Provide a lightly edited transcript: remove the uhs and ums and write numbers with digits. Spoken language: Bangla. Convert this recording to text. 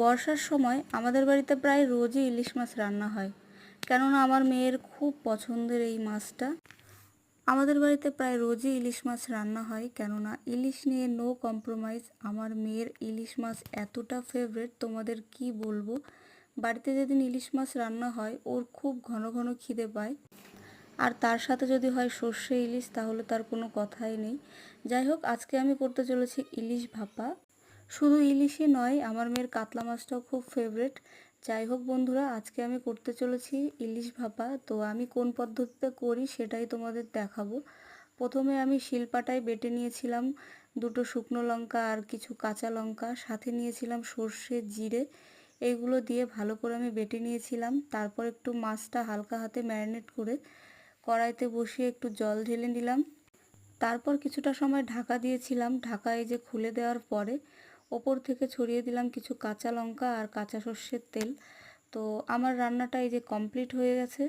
বর্ষার সময় আমাদের বাড়িতে প্রায় রোজই ইলিশ মাছ রান্না হয়, কেননা আমার মেয়ের খুব পছন্দের এই মাছটা। আমাদের বাড়িতে প্রায় রোজই ইলিশ মাছ রান্না হয়, কেননা ইলিশ নিয়ে নো কম্প্রোমাইজ। আমার মেয়ের ইলিশ মাছ এতটা ফেভারিট, তোমাদের কি বলবো। বাড়িতে যেদিন ইলিশ মাছ রান্না হয় ওর খুব ঘন ঘন খিদে পায়, আর তার সাথে যদি হয় সর্ষে ইলিশ তাহলে তার কোনো কথাই নেই। যাই হোক, আজকে আমি করতে চলেছি ইলিশ ভাপা। শুধু ইলিশই নয়, আমার মেয়ের কাতলা মাছটাও খুব ফেভারিট। যাই হোক বন্ধুরা, আজকে আমি করতে চলেছি ইলিশ ভাপা। তো আমি কোন পদ্ধতিতে করি সেটাই তোমাদের দেখাবো। প্রথমে আমি শিলপাটায় বেটে নিয়েছিলাম দুটো শুকনো লঙ্কা আর কিছু কাঁচা লঙ্কা, সাথে নিয়েছিলাম সর্ষে, জিরে। এইগুলো দিয়ে ভালো করে আমি বেটে নিয়েছিলাম। তারপর একটু মাছটা হালকা হাতে ম্যারিনেট করে কড়াইতে বসিয়ে একটু জল ঢেলে নিলাম। তারপর কিছুটা সময় ঢাকা দিয়েছিলাম। ঢাকা এই যে খুলে দেওয়ার পরে ওপর থেকে ছড়িয়ে দিলাম কিছু কাঁচা লঙ্কা আর কাঁচা সর্ষের তেল। তো আমার রান্নাটা এই যে কমপ্লিট হয়ে গেছে।